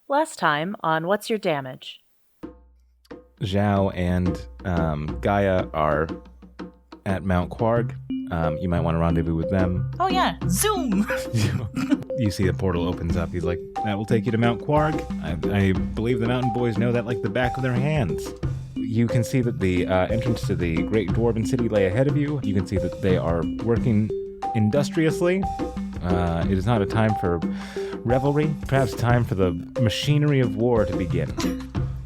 Last time on What's Your Damage? Zhao and Gaya are at Mount Quarg. You might want to rendezvous with them. Oh yeah, zoom! You see the portal opens up. He's like, that will take you to Mount Quarg. I believe the mountain boys know that like the back of their hands. You can see that the entrance to the Great Dwarven City lay ahead of you. You can see that they are working industriously. It is not a time for revelry, perhaps time for the machinery of war to begin.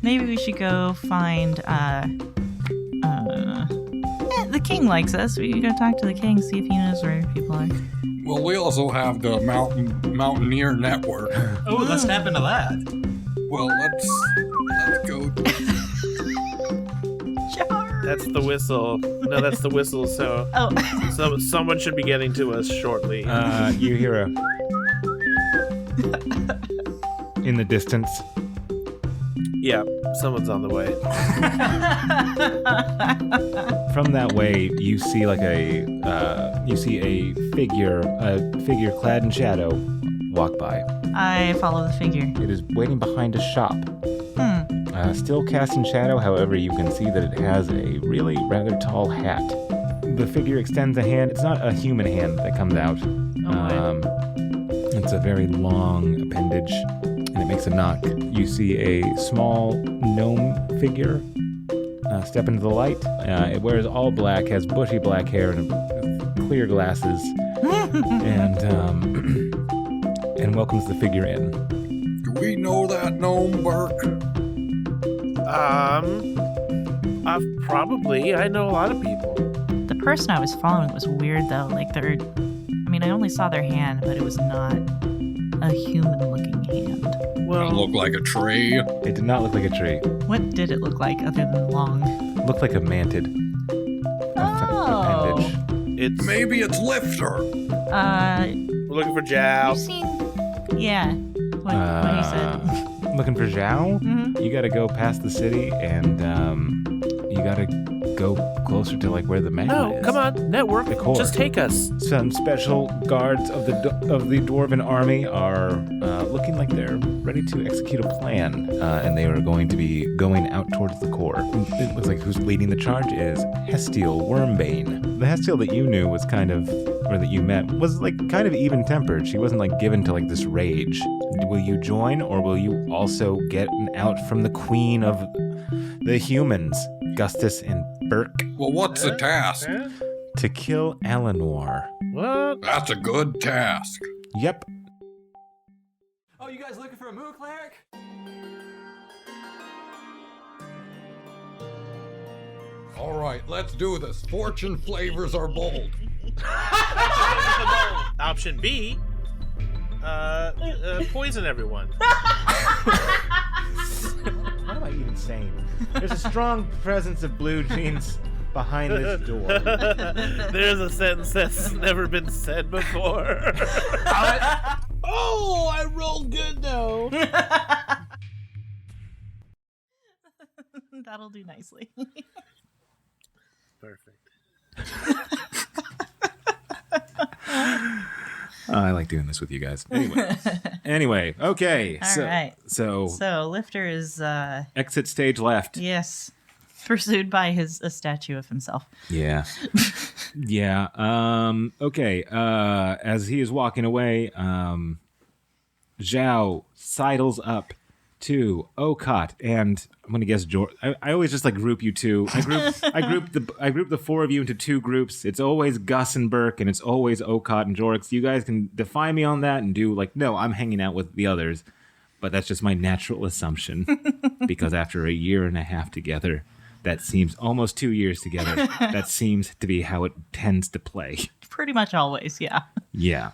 Maybe we should go find, the king likes us. We can go talk to the king, see if he knows where people are. Well, we also have the Mountaineer Network. Oh, let's tap into that. Well, let's go. That's the whistle. No, that's the whistle, so... Oh. So someone should be getting to us shortly. You hear a... in the distance. Yeah, someone's on the way. From that way, you see like a figure clad in shadow walk by. I follow the figure. It is waiting behind a shop. Still cast in shadow, however, you can see that it has a really rather tall hat. The figure extends a hand. It's not a human hand that comes out. It's a very long appendage, and it makes a knock. You see a small gnome figure step into the light. It wears all black, has bushy black hair, and clear glasses, and welcomes the figure in. Do we know that gnome, Burke? Probably. I know a lot of people. The person I was following was weird, though. Like, I only saw their hand, but it was not a human-looking hand. Well, it looked like a tree. It did not look like a tree. What did it look like other than long? It looked like a mantid appendage. Maybe it's Lyfter. We're looking for Zhao. You've seen... Yeah, what he said. Looking for Zhao? Mm-hmm. You gotta go past the city, and you gotta go closer to like where the man is. No, come on, network. The core. Just take us. Some special guards of the dwarven army are looking like they're ready to execute a plan, and they are going to be going out towards the core. It looks like who's leading the charge is Hestille Wormbane. The Hestille that you knew was that you met was like kind of even-tempered. She wasn't like given to like this rage. Will you join, or will you also get an out from the queen of the humans, Gustus and Burke? Well, what's the task? To kill Alanoir. What? That's a good task. Yep. Oh, you guys looking for a moo cleric? All right, let's do this. Fortune flavors are bold. Option B, poison everyone. What am I even saying? There's a strong presence of blue jeans behind this door. There's a sentence that's never been said before. Oh, I rolled good though. That'll do nicely. Perfect. I like doing this with you guys. Anyway, okay. All right. So Lyfter is exit stage left. yes, pursued by a statue of himself. Yeah. Yeah. Okay. As he is walking away, Zhao sidles up to Okaat, and I'm gonna guess George. I always just like group you two. I group the four of you into two groups. It's always Gus and Burke, and it's always Okaat and Jorix. You guys can defy me on that and do like, no, I'm hanging out with the others, but that's just my natural assumption because after a year and a half together, that seems almost 2 years together. That seems to be how it tends to play. Pretty much always, yeah. Yeah.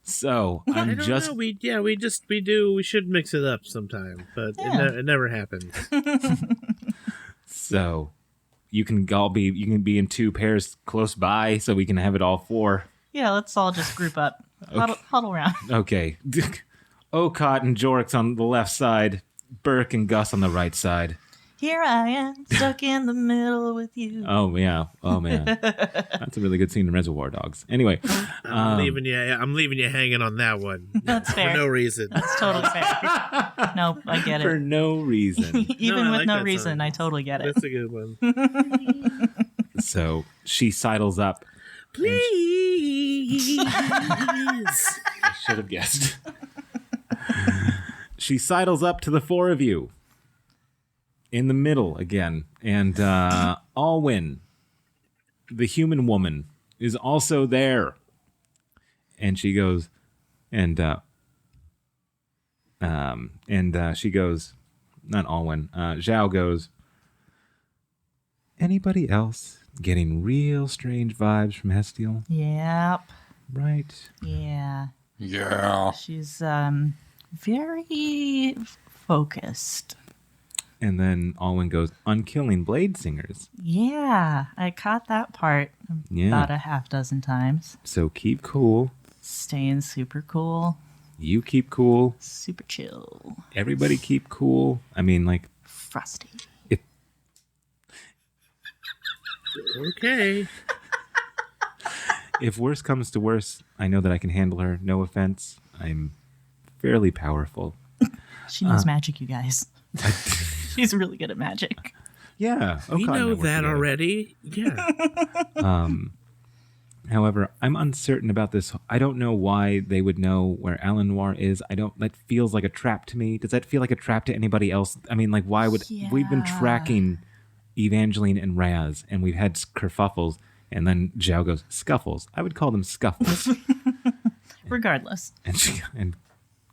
So I don't know. We should mix it up sometime, but it never happens. So you can be in two pairs close by, so we can have it all four. Yeah, let's all just group up, huddle around. Okay, Okaat and Jorix on the left side, Burke and Gus on the right side. Here I am, stuck in the middle with you. Oh yeah. Oh man, that's a really good scene in Reservoir Dogs. Anyway, I'm leaving you hanging on that one. That's fair. For no reason. That's totally fair. Nope, I get for it. no reason. Even I with like no that reason, song. I totally get it. That's a good one. So she sidles up. Please. I should have guessed. She sidles up to the four of you. In the middle again. And Alwyn, the human woman, is also there. And she goes, she goes, not Alwyn, Zhao goes, anybody else getting real strange vibes from Hestille? Yep. Right? Yeah. Yeah. She's very focused. And then Alwyn goes, unkilling blade singers. Yeah, I caught that part Yeah. about a half dozen times. So keep cool. Staying super cool, You keep cool. super chill, Everybody keep cool. I mean, like, frosty. Okay. if worse comes to worse, I know that I can handle her. No offense. I'm fairly powerful. She knows magic, you guys. She's really good at magic. Yeah. We Okaat and I know work that together. already. Yeah. However, I'm uncertain about this. I don't know why they would know where Alanoir is. That feels like a trap to me. Does that feel like a trap to anybody else? I mean, like, why would we've been Yeah. tracking Evangeline and Raz, and we've had kerfuffles, and then Zhao goes scuffles. I would call them scuffles. Regardless. and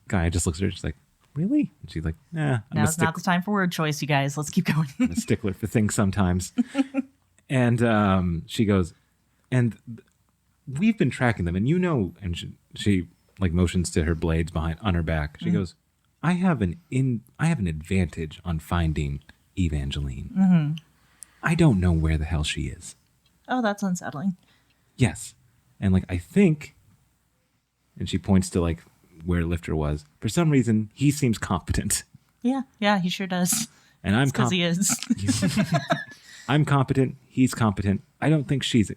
Gaya just looks at her. She's like, really? And she's like, nah. Now's not the time for word choice, you guys. Let's keep going. I'm a stickler for things sometimes. And she goes, and we've been tracking them, and you know, and she like motions to her blades on her back. She goes, I have an advantage on finding Evangeline. I don't know where the hell she is. Oh, that's unsettling. Yes. And like, I think, and she points to like where Lyfter was. For some reason, he seems competent. Yeah, he sure does. And I'm Because he is. I'm competent. He's competent. I don't think she's.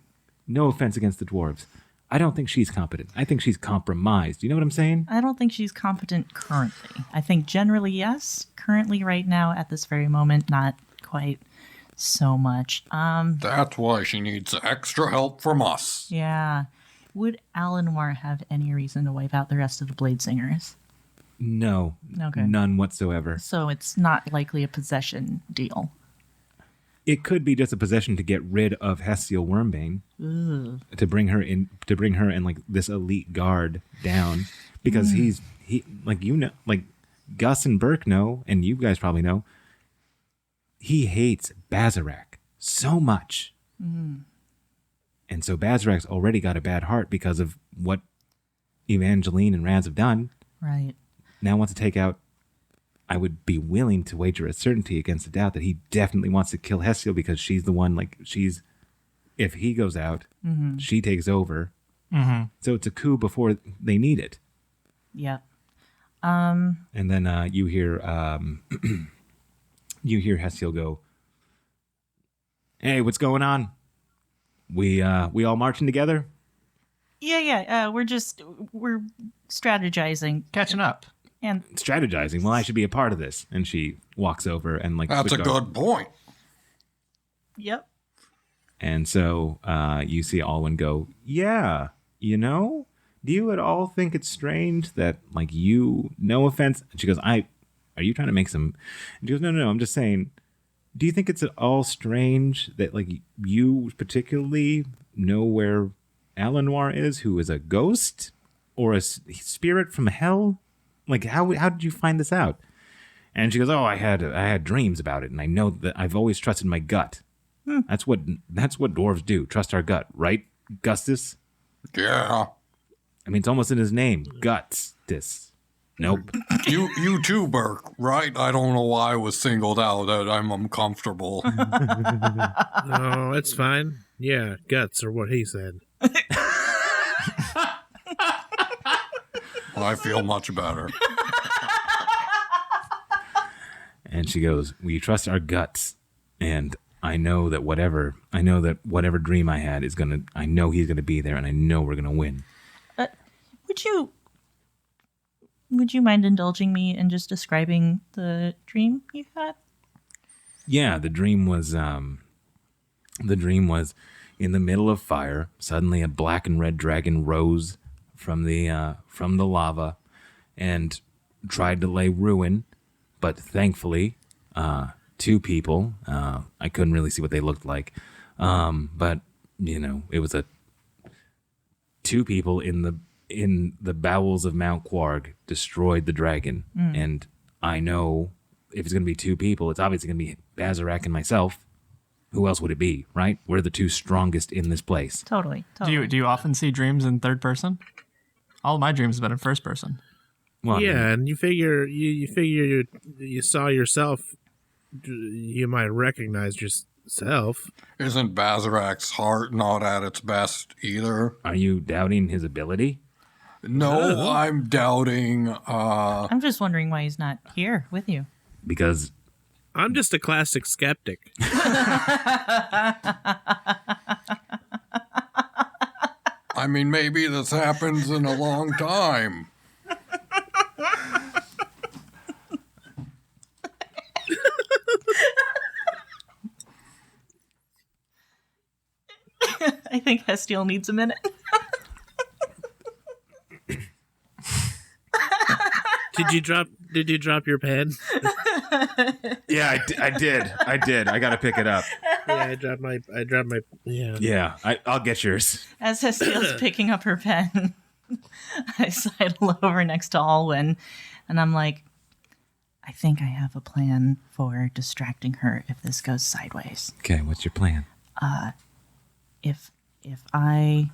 No offense against the dwarves. I don't think she's competent. I think she's compromised. You know what I'm saying? I don't think she's competent currently. I think generally, yes. Currently, right now, at this very moment, not quite so much. That's why she needs extra help from us. Yeah. Would Alanoir have any reason to wipe out the rest of the Blade Singers? No. Okay. None whatsoever. So it's not likely a possession deal. It could be just a possession to get rid of Hestille Wormbane. To bring her and like this elite guard down. Because he like, you know, like Gus and Burke know, and you guys probably know, he hates Bazarak so much. And so Bazarak's already got a bad heart because of what Evangeline and Raz have done. Right. Now wants to take out. I would be willing to wager a certainty against a doubt that he definitely wants to kill Hestille because she's the one, like, if he goes out, she takes over. So it's a coup before they need it. Yeah. And then you hear Hestille go, "Hey, what's going on? We all marching together?" Yeah. We're strategizing. Catching up. And Strategizing. Well, I should be a part of this. And she walks over and like That's a good point. yep. And so you see Alwyn go, "Yeah, you know, do you at all think it's strange that, like, no offense?" And she goes, are you trying to make some? And she goes, no, I'm just saying, do you think it's at all strange that, like, you particularly know where Alanoir is, who is a ghost or a spirit from hell? Like, how did you find this out? And she goes, "Oh, I had dreams about it, and I know that I've always trusted my gut. That's what dwarves do. Trust our gut, right, Gustus? Yeah. I mean, it's almost in his name, Gutstus. Nope. You too, Burke, right? I don't know why I was singled out. That I'm uncomfortable. No, it's fine. Yeah, guts are what he said. I feel much better. And she goes, "Will you trust our guts?" And I know that whatever dream I had I know he's gonna be there, and I know we're gonna win. Would you mind indulging me in just describing the dream you had? Yeah, the dream was in the middle of fire. Suddenly, a black and red dragon rose from the lava and tried to lay ruin. But thankfully, two people. I couldn't really see what they looked like, but it was two people in the bowels of Mount Quarg destroyed the dragon, and I know if it's going to be two people, it's obviously going to be Bazarak and myself. Who else would it be, right? We're the two strongest in this place. Totally. Do you often see dreams in third person? All of my dreams have been in first person. Well, yeah, and you figure you saw yourself, you might recognize yourself. Isn't Bazarak's heart not at its best either? Are you doubting his ability? No, I'm doubting. I'm just wondering why he's not here with you. Because I'm just a classic skeptic. I mean, maybe this happens in a long time. I think Hestille needs a minute. Did you drop your pen? yeah, I did. I got to pick it up. Yeah, I dropped my. Yeah. Yeah, I'll get yours. As Hestille's picking up her pen, I sidle over next to Alwyn, and I'm like, I think I have a plan for distracting her if this goes sideways. Okay, what's your plan? If I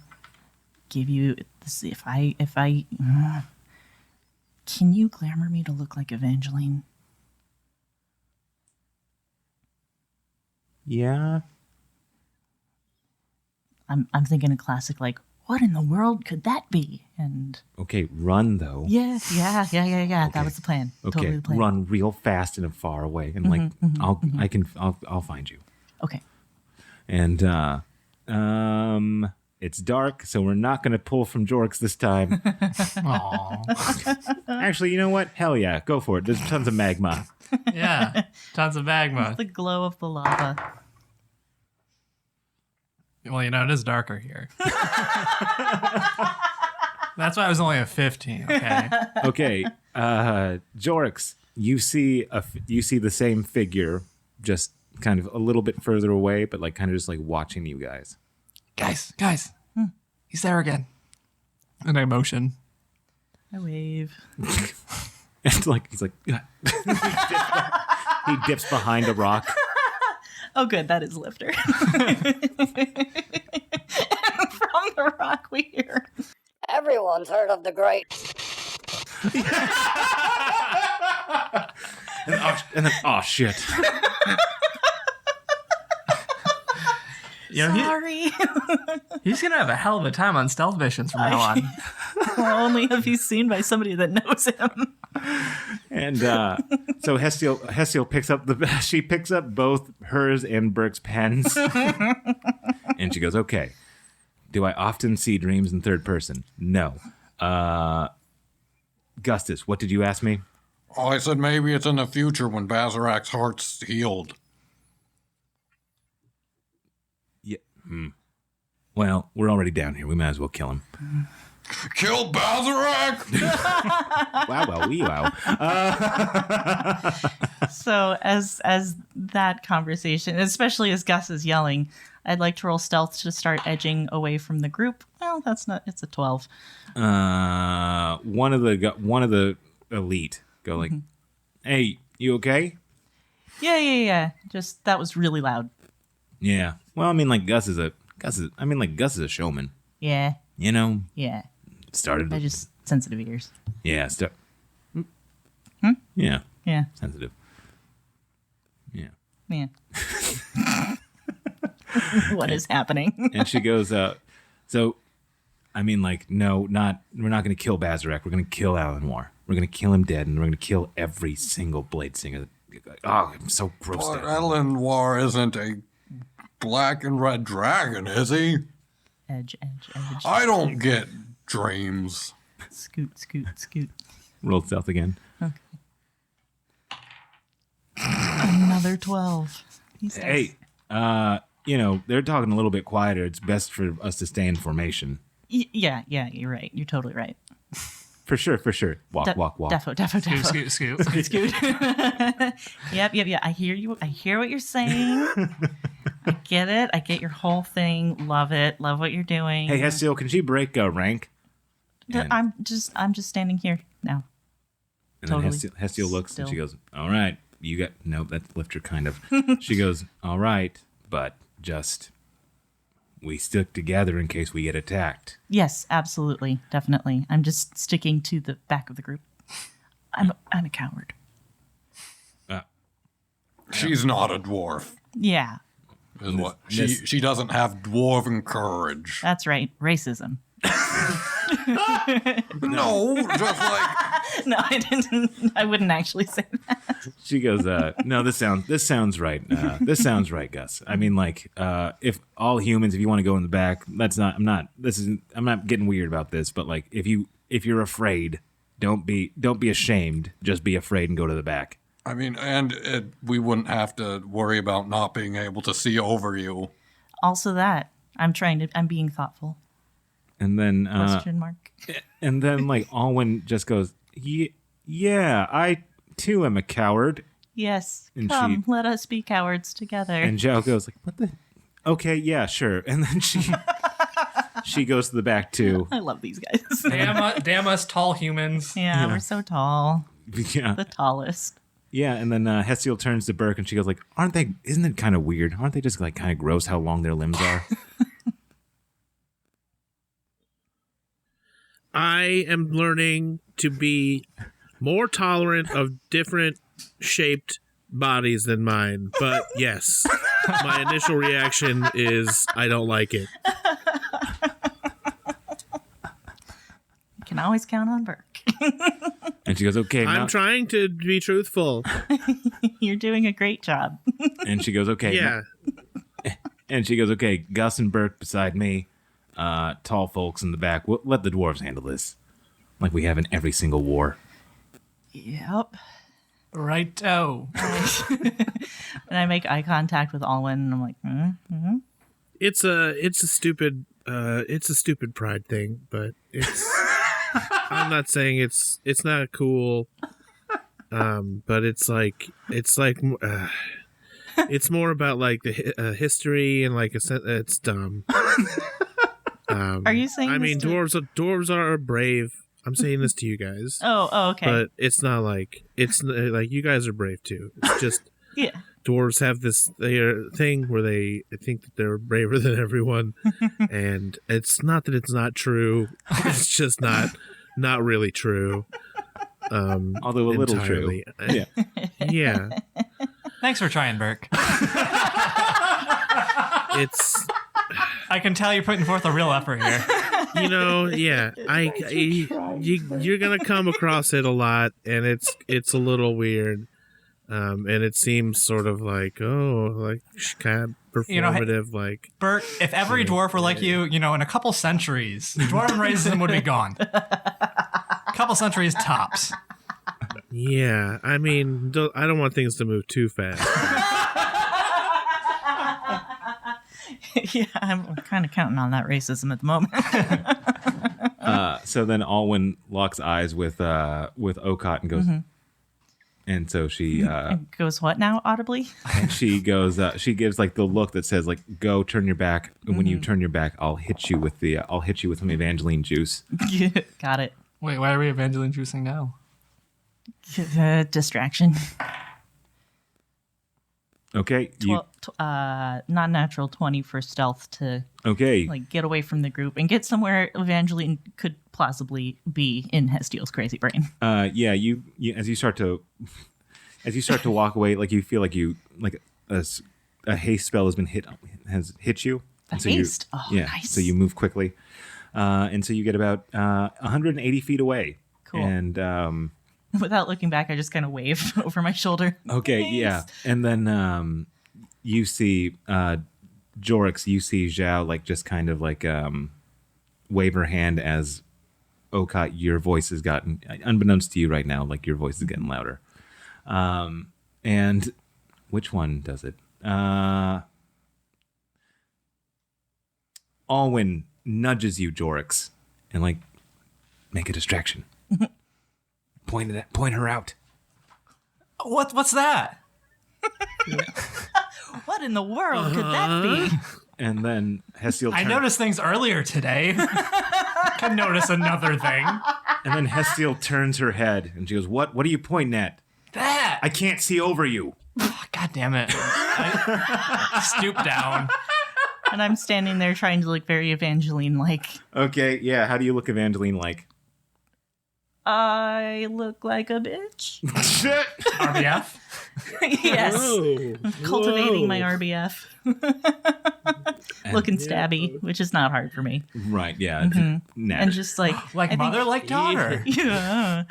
give you this, if I can you glamour me to look like Evangeline? Yeah. I'm thinking a classic like, what in the world could that be? And Okay, run though. yeah. Okay. That was the plan. Okay, Totally the plan. run real fast and far away, and I'll find you. Okay. And it's dark, so we're not gonna pull from Jorks this time. Aww. Actually, you know what? Hell yeah, go for it. There's tons of magma. Yeah, tons of magma. The glow of the lava. Well, it is darker here. That's why I was only a 15. Okay. Okay, Jorks, you see the same figure, just kind of a little bit further away, but like kind of just like watching you guys. Guys, he's there again. And I motion. I wave. And like he's like he dips behind a rock. Oh, good. That is Lyfter. And from the rock, we hear. Everyone's heard of the great. and then oh shit. Sorry. He's going to have a hell of a time on stealth missions from now on. Well, only if he's seen by somebody that knows him. And so Hestille picks up both hers and Burke's pens. And she goes, okay, do I often see dreams in third person? No. Gustus, what did you ask me? Oh, I said maybe it's in the future when Bazarak's heart's healed. Yeah. Well, we're already down here. We might as well kill him. Kill Bazarak! Wow. So as that conversation, especially as Gus is yelling, I'd like to roll stealth to start edging away from the group. Well, it's a 12. One of the elite go like, hey, you okay? Yeah. Just that was really loud. Yeah. Well, I mean, like Gus is a showman. Yeah. Yeah. I just sensitive ears. Yeah. Yeah. Yeah. Sensitive. Yeah. Yeah. What is happening? And she goes, so, I mean, like, no, we're not going to kill Bazarak. We're going to kill Alanoir. We're going to kill him dead, and we're going to kill every single blade singer Oh, I'm so grossed But out. Alanoir isn't a black and red dragon, is he? Edge. I don't get dreams. Scoot. Roll stealth again. Another 12. These dice. Hey, they're talking a little bit quieter. It's best for us to stay in formation. Yeah, you're right. You're totally right. For sure. Walk. Defo. Scoot. Yep. I hear you. I hear what you're saying. I get it. I get your whole thing. Love it. Love what you're doing. Hey, Hestille, can she break rank? And- I'm just standing here now. And Totally. then Hestille looks Still. and she goes, all right, you got, nope, that's Lyfter kind of. She goes, all right, but just, we stick together in case we get attacked. Yes, absolutely, definitely. I'm just sticking to the back of the group. I'm a coward. She's not a dwarf, Yeah, is what. She doesn't have dwarven courage. that's right. Racism. No, just like No, I didn't. I wouldn't actually say that. She goes, no, this sounds right. This sounds right, Gus. I mean, like, if all humans, if you want to go in the back, I'm not getting weird about this, but like, if you're afraid, don't be ashamed. Just be afraid and go to the back. I mean, we wouldn't have to worry about not being able to see over you. Also, that I'm being thoughtful. And then, Question mark. and then like Alwyn just goes, yeah, I too am a coward. Yes, And come, let us be cowards together. And Zhao goes like, what the? Okay, yeah, sure. And then she goes to the back too. I love these guys. Damn us tall humans. Yeah, we're so tall. Yeah. The tallest. Yeah, and then Hestille turns to Burke and she goes like, isn't it kind of weird? Aren't they just like kind of gross how long their limbs are? I am learning to be more tolerant of different shaped bodies than mine. But yes, my initial reaction is I don't like it. You can always count on Burke. And she goes, okay, now. I'm trying to be truthful. You're doing a great job. And she goes, okay. Yeah. And she goes, okay, Gus and Burke beside me, tall folks in the back. We'll let the dwarves handle this, like we have in every single war. Yep. Righto. And I make eye contact with Alwyn, and I'm like, It's a stupid pride thing, but it's I'm not saying it's not cool. But it's more about like the history and like it's dumb. Are you saying? I this mean, to- dwarves are brave. I'm saying this to you guys. Oh, okay. But it's not like like you guys are brave too. It's just Yeah. dwarves have this their thing where they think that they're braver than everyone, and it's not that it's not true. It's just not really true. Although a little true. Yeah. Yeah. Thanks for trying, Burke. It's I can tell you're putting forth a real effort here. yeah. You're gonna come across it a lot, and it's a little weird. And it seems sort of like kind of performative, like Burke, if every dwarf were like you, in a couple centuries, dwarven racism would be gone. Couple centuries tops. yeah. I mean, I don't want things to move too fast. Yeah, I'm kind of counting on that racism at the moment. So then Alwyn locks eyes with Okaat and goes, and so she And goes what now audibly? and she goes, she gives like the look that says like, go turn your back. And when you turn your back, I'll hit you with some Evangeline juice. Got it. Wait, why are we Evangeline juicing now? Distraction. Okay. Non-natural 20 for stealth to Okay. like get away from the group and get somewhere Evangeline could plausibly be in Hestille's crazy brain. Yeah. You as you start to walk away, like you feel like a haste spell has hit you. And so Haste? Oh, yeah. nice. So you move quickly, and so you get about 180 feet away. Cool. And Without looking back, I just kind of wave over my shoulder. Okay, Thanks. yeah. And then you see Jorix, you see Zhao like just kind of like wave her hand as Okaat, your voice has gotten, unbeknownst to you right now, like your voice is getting louder. And which one does it? Alwyn nudges you, Jorix, and like make a distraction. Point her out. What's that? What in the world could that be? And then Hestille I noticed things earlier today. Can notice another thing. And then Hestille turns her head and she goes, What are you pointing at? That. I can't see over you. God damn it. I stoop down. And I'm standing there trying to look very Evangeline-like. Okay, yeah. How do you look Evangeline like? I look like a bitch. RBF? Yes. Whoa. Cultivating my Whoa. RBF. Looking stabby, which is not hard for me. Right, yeah. Nah. And just like... Like I think- mother, like daughter. Yeah.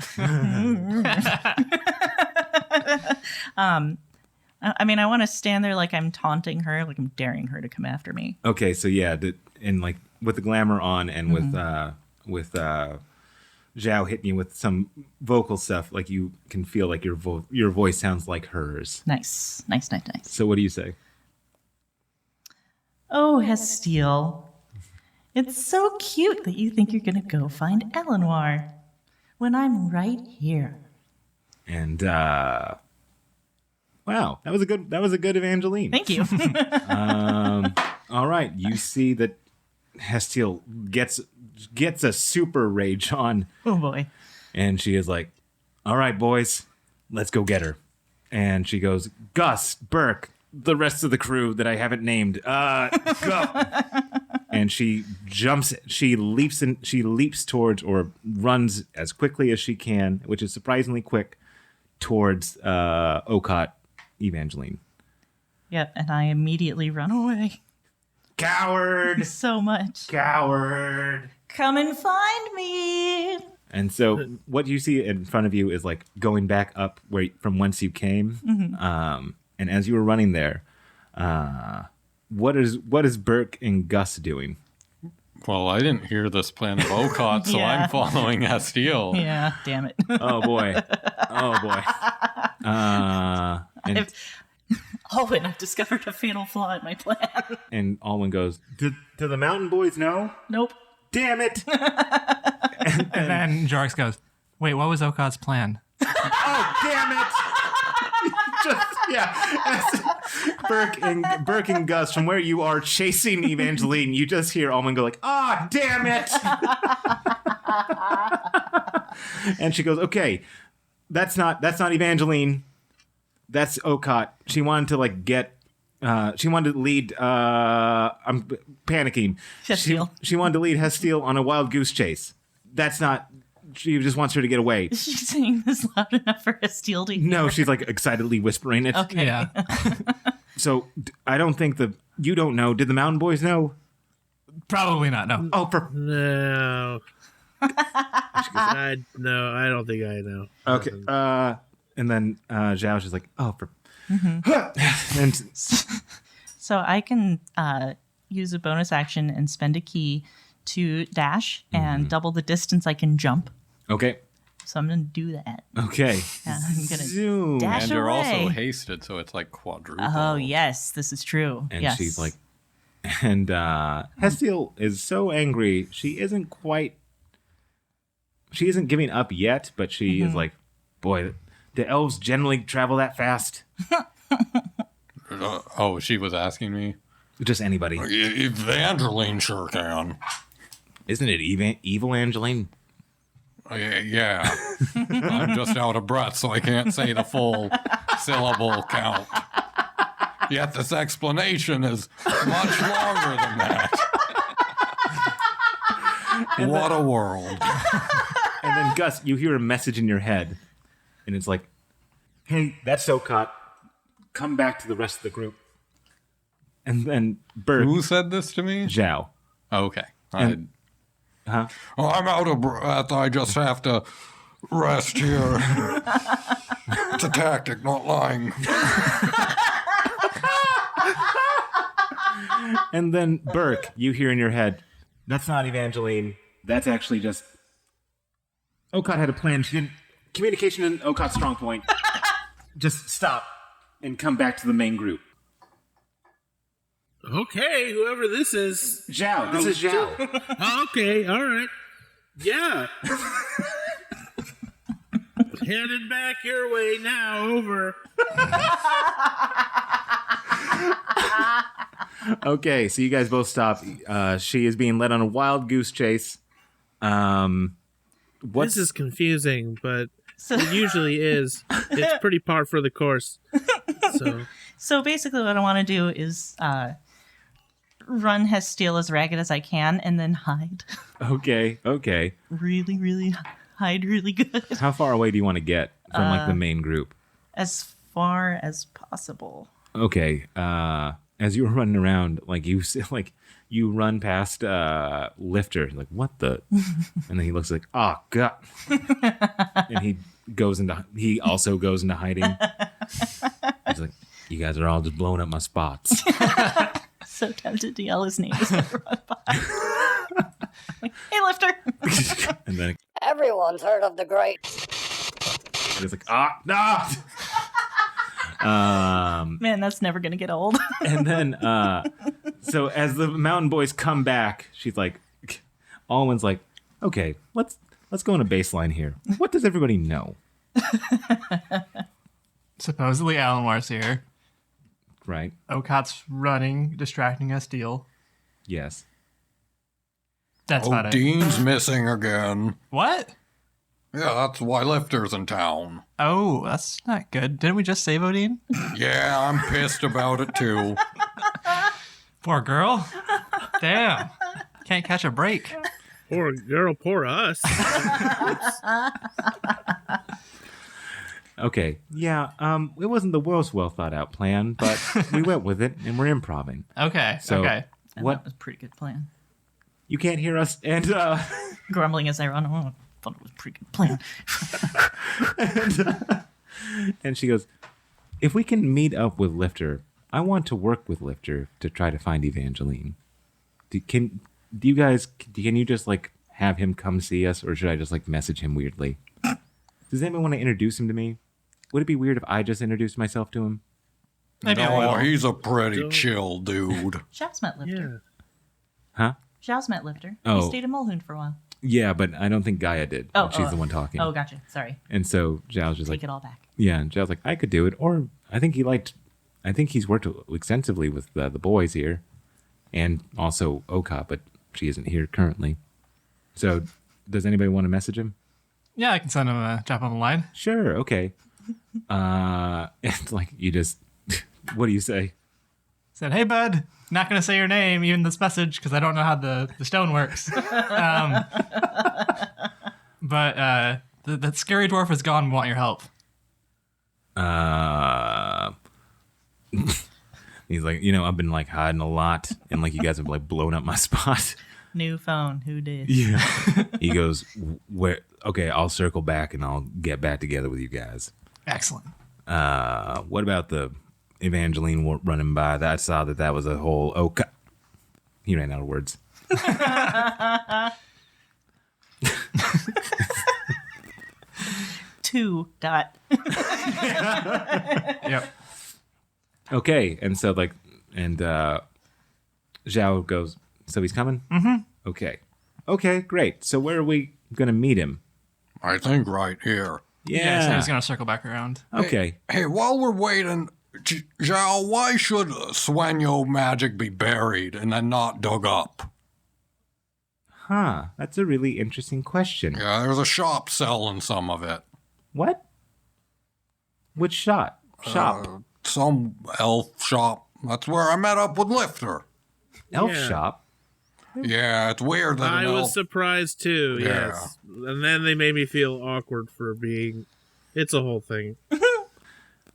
I mean, I want to stand there like I'm taunting her, like I'm daring her to come after me. Okay, so yeah, and like with the glamour on and with Zhao hitting you with some vocal stuff, like you can feel like your voice sounds like hers. Nice. So what do you say? Oh, Hestille. It's so cute that you think you're going to go find Alanoir when I'm right here. And wow, that was a good Evangeline. Thank you. All right, you see that Hestille gets a super rage on, Oh boy. and she is like, "All right, boys, let's go get her." And she goes, "Gus, Burke, the rest of the crew that I haven't named, go!" And she leaps towards, or runs as quickly as she can, which is surprisingly quick, towards Okaat, Evangeline. Yep, and I immediately run away. Coward! So much. Coward! Come and find me. And so what you see in front of you is like going back up from whence you came. And as you were running there, what is Burke and Gus doing? Well, I didn't hear this plan of Okaat, so Yeah. I'm following Hestille. Yeah, damn it. Oh boy. And I've discovered a fatal flaw in my plan. and Alwyn goes, Do the mountain boys know? Nope. Damn it! And then Jorix goes, wait, what was Okaat's plan? Oh, damn it! As Burke and Gus, from where you are chasing Evangeline, you just hear Alwyn go like, "Ah, damn it!" And she goes, "Okay, that's not Evangeline. That's Okaat. She wanted to like she wanted to lead. I'm panicking. Hestille. She wanted to lead Hestille on a wild goose chase. That's not. She just wants her to get away. Is she saying this loud enough for Hestille to hear? No, she's like excitedly whispering it. Okay. Yeah. So I don't think you don't know. Did the mountain boys know? Probably not, no. Oh, No. I don't think I know. okay. And then Zhao's just like, oh, and So I can use a bonus action and spend a key to dash and double the distance I can jump. okay, So I'm going to do that. okay. And I'm going to Zoom. dash And you're also away. hasted, so it's like quadruple. Oh, yes, this is true. And yes. she's like, and Hestille is so angry. She isn't giving up yet, but she is like, boy, the elves generally travel that fast. Oh, she was asking me? Just anybody. Evangeline sure can. Isn't it evil Angeline? Yeah. I'm just out of breath, so I can't say the full syllable count. Yet this explanation is much longer than that. What a world. And then Gus, you hear a message in your head, and it's like, "Hey, that's Okaat. Come back to the rest of the group." And then Burke, Who said this to me? Zhao. Okay. Huh? I'm out of breath. I just have to Rest here. It's a tactic, not lying. And then, Burke, you hear in your head, that's not Evangeline. That's actually just... Okaat had a plan. She didn't... Communication in Okaat's strong point. Just stop and come back to the main group. Okay, whoever this is. Zhao. This is Zhao. Okay, all right. Yeah. Headed back your way now, over. Okay, so you guys both stop. She is being led on a wild goose chase. This is confusing, but it usually is. It's pretty par for the course. So basically what I want to do is run Hestille as ragged as I can and then hide. Okay. Really, really hide really good. How far away do you want to get from like the main group? As far as possible. Okay. As you were running around, like you run past Lyfter, like what the? And then he looks like, oh god, and he also goes into hiding. He's like, you guys are all just blowing up my spots. So tempted to yell his name as I run by. Like, hey, Lyfter. And then Everyone's heard of the great. it's like, no. Man, that's never gonna get old. And then, so as the mountain boys come back, she's like, Alwyn's like, okay, let's go on a baseline here. What does everybody know? Supposedly Alanoir's here. Right? Okaat's running, distracting Hestille. Yes. That's about it. Dean's missing again. What? Yeah, that's why Lyfter's in town. Oh, that's not good. Didn't we just save Odin? Yeah, I'm pissed about it too. Poor girl. Damn. Can't catch a break. Poor girl, poor us. Okay. Yeah. It wasn't the world's well thought out plan, but we went with it and we're improving. Okay. So okay. And what? That was a pretty good plan. You can't hear us, and Grumbling as I run. Oh, I thought it was a pretty good plan. and she goes, if we can meet up with Lyfter, I want to work with Lyfter to try to find Evangeline. Can you just like have him come see us, or should I just like message him weirdly? Does anyone want to introduce him to me? Would it be weird if I just introduced myself to him? Maybe a No, little. he's a pretty chill dude. Zhao's met Lyfter. Yeah. Huh? Zhao's met Lyfter. Oh. He stayed in Mulhoon for a while. Yeah, but I don't think Gaya did. Oh, She's the one talking. Oh, gotcha. Sorry. And so Zhao's just Take like, it all back. yeah, and Zhao's like, I could do it. Or I think he's worked extensively with the boys here, and also Okaat, but she isn't here currently. So does anybody want to message him? Yeah, I can send him a drop on the line. Sure, okay. It's like you just, what do you say? Said, hey, bud, not going to say your name, even this message, because I don't know how the stone works. But that scary dwarf is gone. We want your help. He's like, I've been like hiding a lot, and like you guys have like blown up my spot. New phone. Who did? Yeah. He goes, where? Okay, I'll circle back and I'll get back together with you guys. Excellent. What about the Evangeline running by? I saw that was a whole Okaat. He ran out of words. Two dot. Yep. Okay, and so Zhao goes, so he's coming? Mm-hmm. Okay, great. So where are we going to meet him? I think right here. Yeah, so he's going to circle back around. Okay. Hey, while we're waiting, Zhao, why should Sueño magic be buried and then not dug up? Huh, that's a really interesting question. Yeah, there's a shop selling some of it. What? Which shop? Some elf shop. That's where I met up with Lyfter. Elf Yeah. shop? Yeah, it's weird that I an was elf... surprised too, Yeah. yes. And then they made me feel awkward for being... It's a whole thing.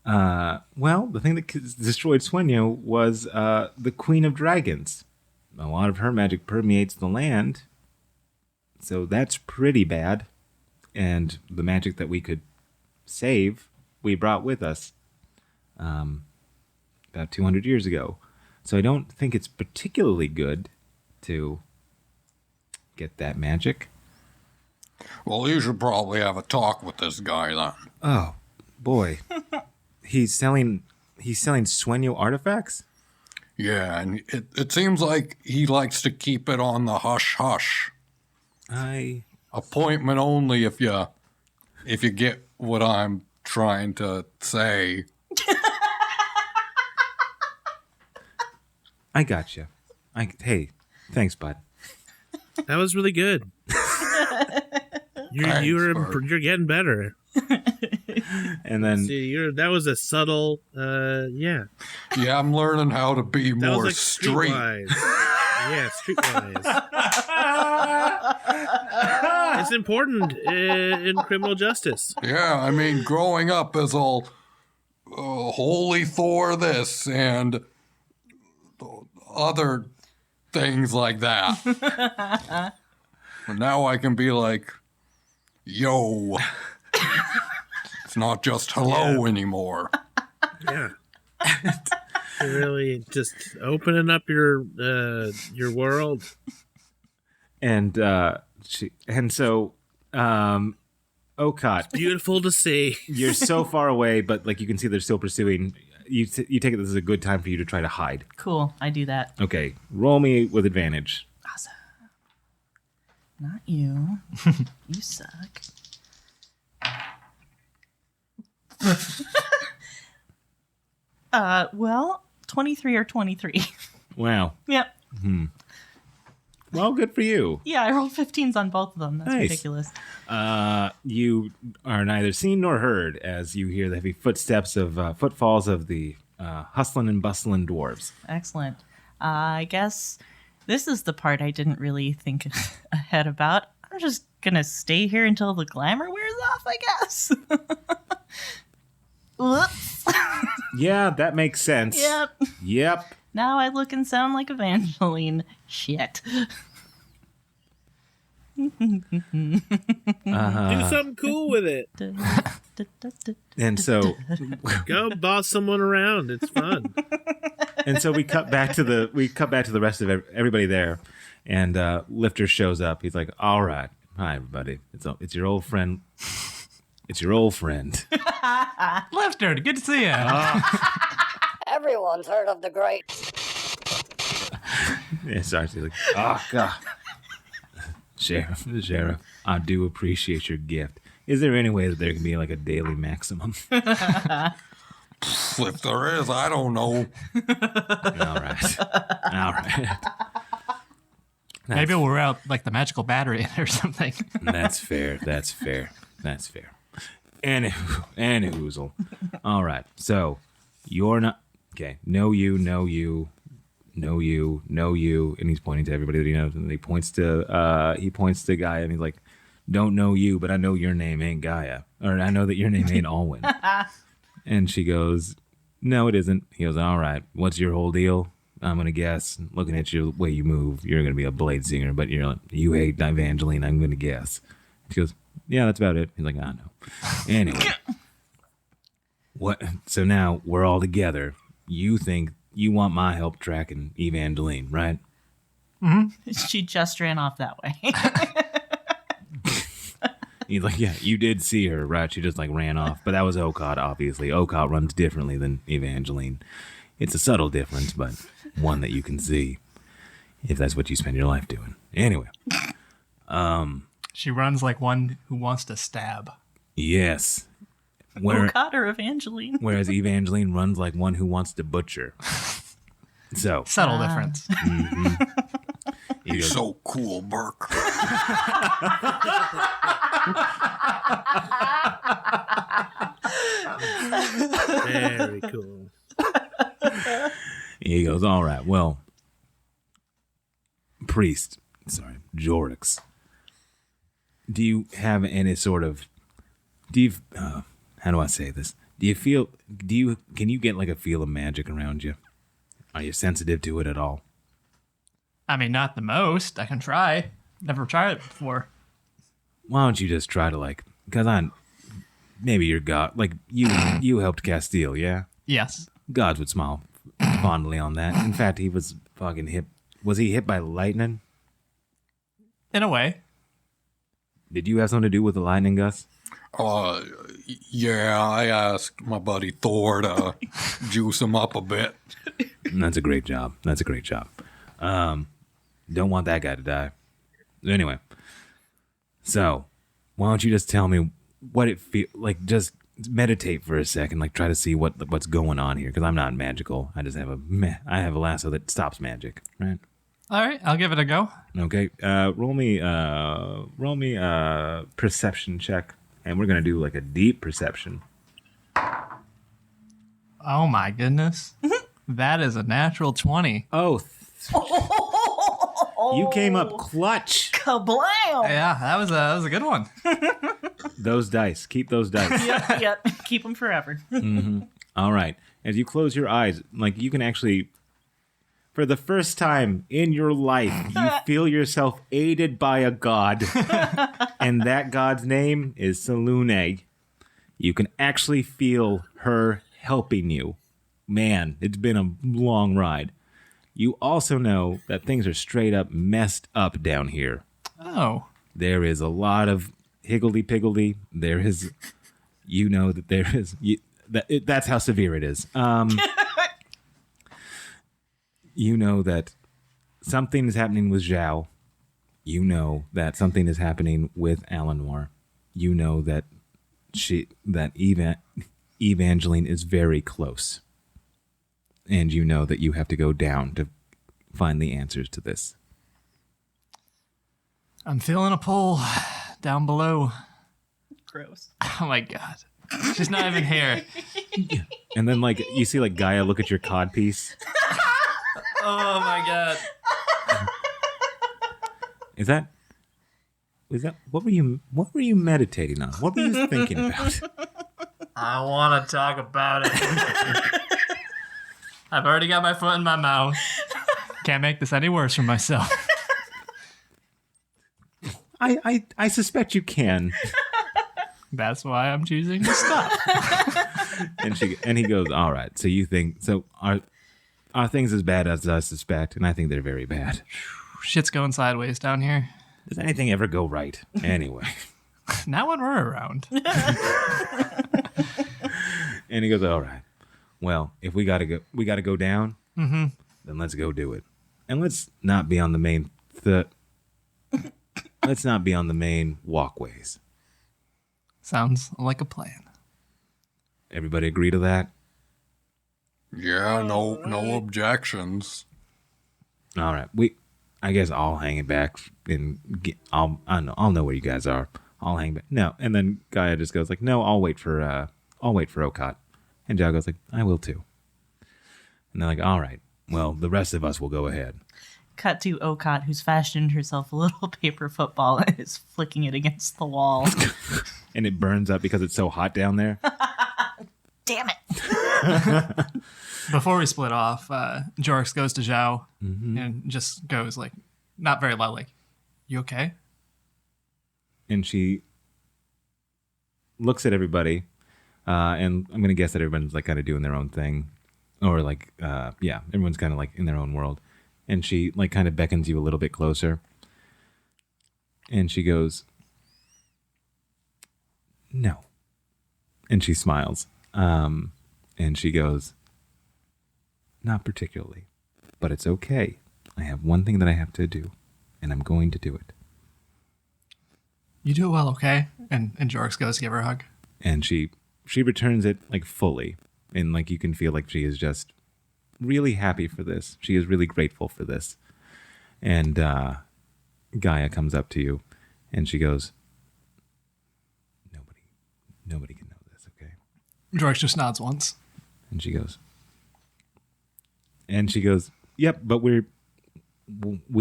Well, the thing that destroyed Sueño was the Queen of Dragons. A lot of her magic permeates the land, so that's pretty bad. and the magic that we could save, we brought with us about 200 years ago. So I don't think it's particularly good to get that magic. Well, you should probably have a talk with this guy then. Oh, boy. He's selling Sueño artifacts? Yeah, and it seems like he likes to keep it on the hush-hush. Appointment only if you get what I'm trying to say. I gotcha. Hey, thanks, bud. That was really good. You're getting better. And then That was a subtle, yeah. Yeah, I'm learning how to be That more was like straight. streetwise. Yeah, streetwise. It's important in criminal justice. Yeah, I mean, growing up as all holy Thor this and other things like that. But now I can be like, yo. It's not just hello anymore. Yeah. You're really just opening up your world. and so Okaat, Beautiful to see. you're so far away, but like you can see they're still pursuing. You take it this is a good time for you to try to hide. Cool. I do that. Okay, roll me with advantage. Awesome. Not you. You suck. Well, 23 or 23. Wow. Yep. Well, good for you. Yeah, I rolled 15s on both of them. That's Nice. ridiculous. You are neither seen nor heard as you hear the heavy footsteps of footfalls of the hustling and bustling dwarves. Excellent. I guess this is the part I didn't really think ahead about. I'm just gonna stay here until the glamour wears off, I guess. Whoops. Yeah, that makes sense. Yep. Yep. Now I look and sound like Evangeline. Shit. Do something cool with it. And so Go boss someone around. It's fun. we cut back to the rest of everybody there, and Lyfter shows up. He's like, "All right, hi everybody. It's your old friend. It's your old friend." Lyfter, good to see you. Everyone's heard of the great. Yeah, sorry. He's like, "Oh God, Sheriff, I do appreciate your gift. Is there any way that there can be like a daily maximum?" If there is, I don't know. All right. Maybe we're out like the magical battery or something. That's fair. Anywhoozle. All right. So you're not okay. Know you, and he's pointing to everybody that he knows, and he points to Gaya, and he's like, "Don't know you, but I know your name ain't Gaya, or I know that your name ain't Alwyn." And she goes, "No, it isn't." He goes, "All right. What's your whole deal?" I'm gonna guess, looking at you the way you move, you're gonna be a blade singer, but you hate Evangeline. I'm gonna guess. She goes, "Yeah, that's about it." He's like, "I know." Anyway, what? So now we're all together. You think you want my help tracking Evangeline, right? She just ran off that way. He's like, "Yeah, you did see her, right? She just like ran off." But that was Okaat, obviously. Okaat runs differently than Evangeline. It's a subtle difference, but one that you can see if that's what you spend your life doing. Anyway. She runs like one who wants to stab. Yes. Okaat or Evangeline? Whereas Evangeline runs like one who wants to butcher. So Subtle difference. he He's goes, so cool, Burke. Very cool. he goes, "All right, well, Jorix, do you have any sort of, how do I say this? Can you get like a feel of magic around you? Are you sensitive to it at all?" I mean, not the most. I can try. Never tried it before. why don't you just try to like, because maybe you're God, like you helped Castile, yeah? Yes. Gods would smile fondly on that. In fact, he was fucking hit. Was he hit by lightning? In a way. Did you have something to do with the lightning, Gus? Yeah, I asked my buddy Thor to juice him up a bit. That's a great job. Don't want that guy to die. Anyway, so why don't you just tell me what it feels like? Just meditate for a second, like try to see what's going on here. Because I'm not magical. I just have a lasso that stops magic. Right. All right, I'll give it a go. Okay. Roll me a perception check, and we're gonna do like a deep perception. Oh my goodness. That is a natural 20. Oh. You came up clutch. Kablam! Yeah, that was a good one. Those dice. Keep those dice. Yep. Keep them forever. All right. As you close your eyes, like you can actually, for the first time in your life, you feel yourself aided by a god. And that god's name is Salune. You can actually feel her helping you. Man, it's been a long ride. You also know that things are straight up messed up down here. Oh. There is a lot of higgledy-piggledy. There is, you know that there is, that's how severe it is. You know that something is happening with Zhao. You know that something is happening with Alanoir. You know that Evangeline is very close. And you know that you have to go down to find the answers to this. I'm feeling a pull down below. Gross. Oh my god. She's not even here. And then, like, you see, like, Gaya look at your codpiece. Oh my god. Is that what were you meditating on? What were you thinking about? I want to talk about it. I've already got my foot in my mouth. Can't make this any worse for myself. I suspect you can. That's why I'm choosing to stop. And he goes, all right. So you think are things as bad as I suspect? And I think they're very bad. Shit's going sideways down here. Does anything ever go right? Anyway. Not when we're around. And he goes, all right. Well, if we gotta go down, then let's go do it. And let's not be on the main let's not be on the main walkways. Sounds like a plan. Everybody agree to that? Yeah, no objections. All right. I guess I'll hang it back and I'll know where you guys are. I'll hang back. No, and then Gaya just goes like, "No, I'll wait for Okaat." And Zhao goes like, "I will too." And they're like, "All right. Well, the rest of us will go ahead." Cut to Okaat, who's fashioned herself a little paper football and is flicking it against the wall. And it burns up because it's so hot down there. Damn it. Before we split off, Jorx goes to Zhao and just goes like, not very loud, like, "You okay?" And she looks at everybody, and I'm gonna guess that everyone's like kind of doing their own thing, or like, everyone's kind of like in their own world. And she like kind of beckons you a little bit closer, and she goes, "No," and she smiles, and she goes, "Not particularly, but it's okay. I have one thing that I have to do, and I'm going to do it." "You do it well, okay?" And Jorx goes to give her a hug. And she returns it like fully, and like you can feel like she is just really happy for this. She is really grateful for this. And Gaya comes up to you, and she goes, Nobody can know this, okay?" Jorx just nods once. And she goes, "Yep, but we're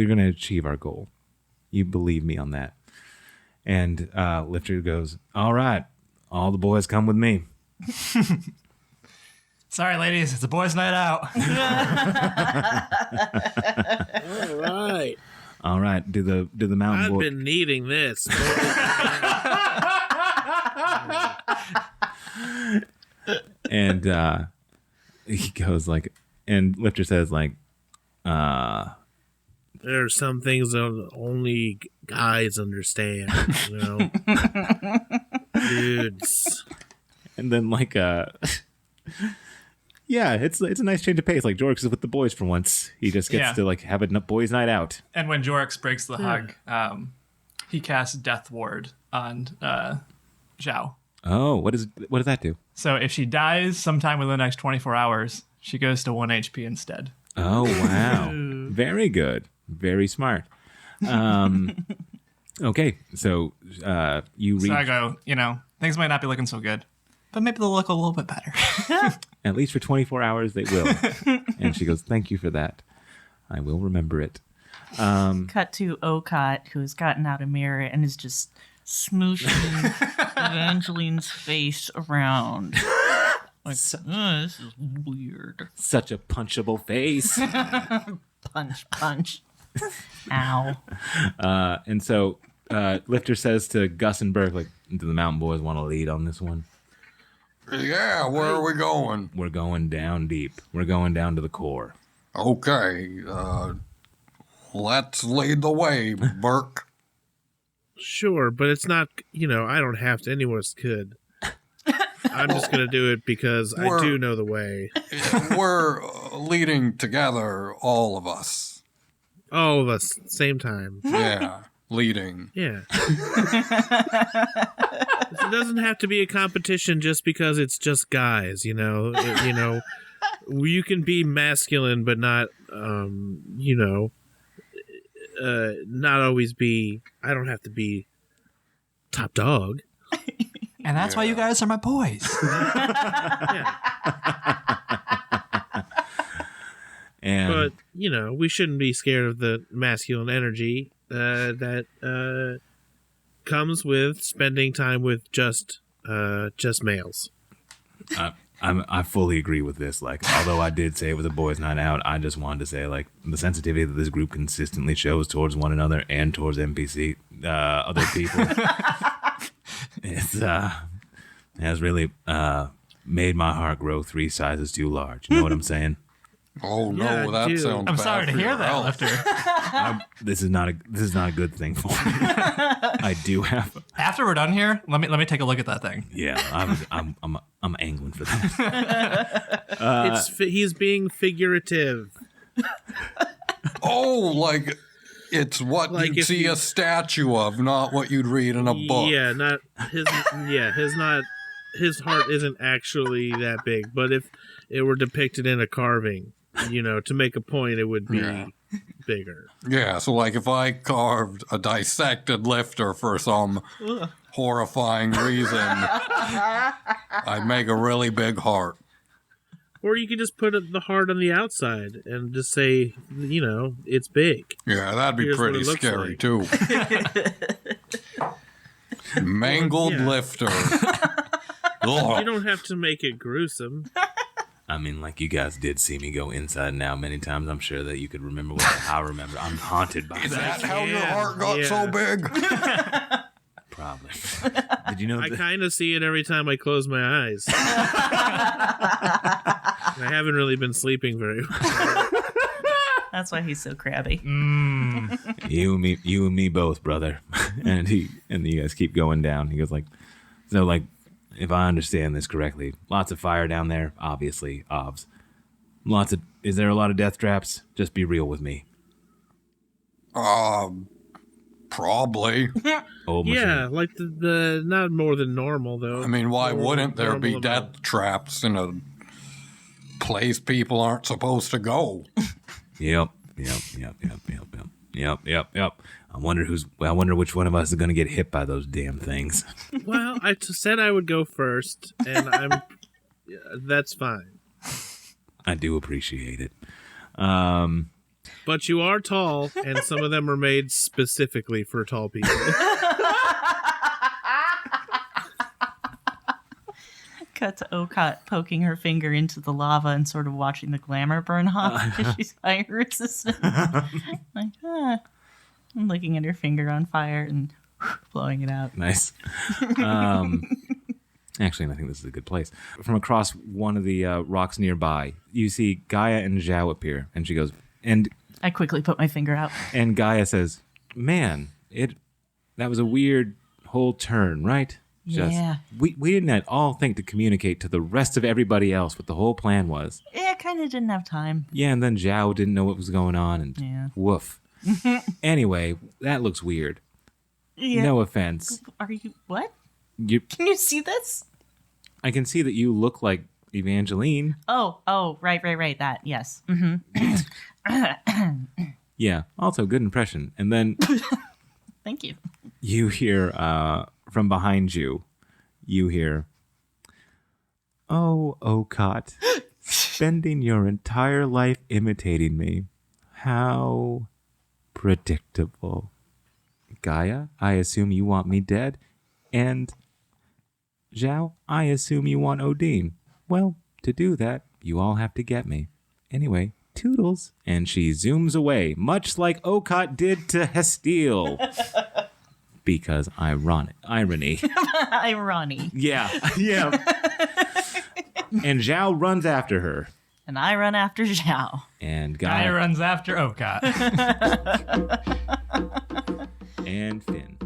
gonna achieve our goal. You believe me on that." And Lyfter goes, "All right, all the boys come with me." "Sorry, ladies, it's a boys' night out." All right. All right. Do the mountain I've boy? been needing this. And he goes like, and Lyfter says like, There are some things that only guys understand, you know? Dudes. and then like, yeah, it's a nice change of pace. Like Jorix is with the boys for once. He just gets Yeah. to like have a boys' night out. And when Jorix breaks the hug, he casts Death Ward on Zhao. Oh, what does that do? So if she dies sometime within the next 24 hours, she goes to 1 HP instead. Oh wow, very good, very smart. Okay, so you reach So I go, things might not be looking so good, but maybe they'll look a little bit better. at least for 24 hours. They will. And she goes, "Thank you for that. I will remember it." Cut to Okaat, who's gotten out a mirror and is just smooshing Evangeline's face around. Like, this is weird. Such a punchable face. Punch. Ow. And so Lyfter says to Gus and Burke, like, do the mountain boys want to lead on this one? Yeah, where are we going? We're going down deep. We're going down to the core. Okay, let's lead the way, Burke. Sure, but it's not, I don't have to. Anyone else could. I'm just going to do it because I do know the way. We're leading together, all of us. All of us, same time. Yeah, leading. Yeah. It doesn't have to be a competition just because it's just guys, you can be masculine, but not, not always be, I don't have to be top dog. And that's why you guys are my boys. Yeah. And But, we shouldn't be scared of the masculine energy that comes with spending time with just males. I fully agree with this. Like, although I did say it was a boys' night out, I just wanted to say, like, the sensitivity that this group consistently shows towards one another and towards NPC, other people, has really made my heart grow 3 sizes too large. You know what I'm saying? Oh no, Yeah, I that do. sounds I'm bad sorry to for hear your that, health. Lyfter. This is not a good thing for me. I do have. After we're done here, let me take a look at that thing. Yeah, I'm angling for that. He's being figurative. Oh, like it's what Like you'd if see you- a statue of, not what you'd read in a book. Yeah, not his. Yeah, his heart isn't actually that big. But if it were depicted in a carving, to make a point, it would be Yeah. bigger. Yeah, so like if I carved a dissected Lyfter for some horrifying reason, I'd make a really big heart. Or you could just put the heart on the outside and just say, it's big. Yeah, that'd be Here's what pretty it looks scary like. too. Mangled Yeah. Lyfter. You Ugh. don't have to make it gruesome. I mean, like, you guys did see me go inside and out many times. I'm sure that you could remember what I remember. I'm haunted by Is that. that how your Yeah, heart got yeah. so big? Probably. Did you know I that? kind of see it every time I close my eyes. I haven't really been sleeping very well. That's why he's so crabby. You and me both, brother. and you guys keep going down. He goes like, so like, if I understand this correctly, lots of fire down there, obviously, obvs. Is there a lot of death traps? Just be real with me. Probably. Old machine. Yeah, like the not more than normal though. I mean, why Normal- wouldn't there be normal amount. death traps in a place people aren't supposed to go? Yep. I wonder which one of us is gonna get hit by those damn things. Well, I said I would go first, and yeah, that's fine. I do appreciate it. But you are tall, and some of them are made specifically for tall people. Cut to Okaat poking her finger into the lava and sort of watching the glamour burn off because she's fire resistant. Like, I'm looking at her finger on fire and blowing it out. Nice. Actually, I think this is a good place. From across one of the rocks nearby, you see Gaya and Zhao appear, and she goes, and I quickly put my finger out. And Gaya says, "Man, that was a weird whole turn, right? Yeah. We didn't at all think to communicate to the rest of everybody else what the whole plan was. Yeah, kind of didn't have time. Yeah, and then Zhao didn't know what was going on, and Yeah. woof. Anyway, that looks weird. Yeah. No offense. Are you what? You, Can you see this? I can see that you look like Evangeline. Oh, right. That, yes. Mm-hmm. Yeah, also good impression. And then Thank you. you hear from behind you, "Oh, Okaat, spending your entire life imitating me. How predictable. Gaya, I assume you want me dead. And Zhao, I assume you want Odin. Well, to do that, you all have to get me. Anyway, toodles." And she zooms away, much like Okaat did to Hestille. Because irony. Irony. Yeah. And Zhao runs after her. And I run after Zhao. And Guy Gaya runs after Okaat. and Finn.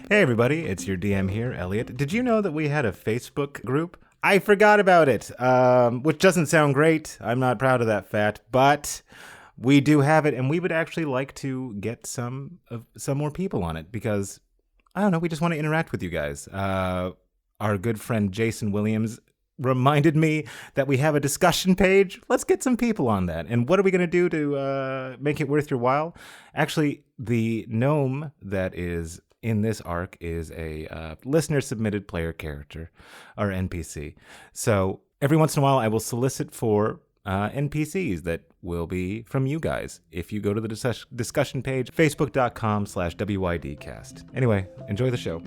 Hey everybody, it's your DM here, Elliot. Did you know that we had a Facebook group? I forgot about it, which doesn't sound great. I'm not proud of that fact, but we do have it, and we would actually like to get some more people on it because, I don't know, we just want to interact with you guys. Our good friend Jason Williams reminded me that we have a discussion page. Let's get some people on that. And what are we going to do to make it worth your while? Actually, the gnome that is in this arc is a listener-submitted player character, or NPC. So every once in a while, I will solicit for NPCs that will be from you guys if you go to the discussion page, facebook.com/WYDcast. Anyway, enjoy the show.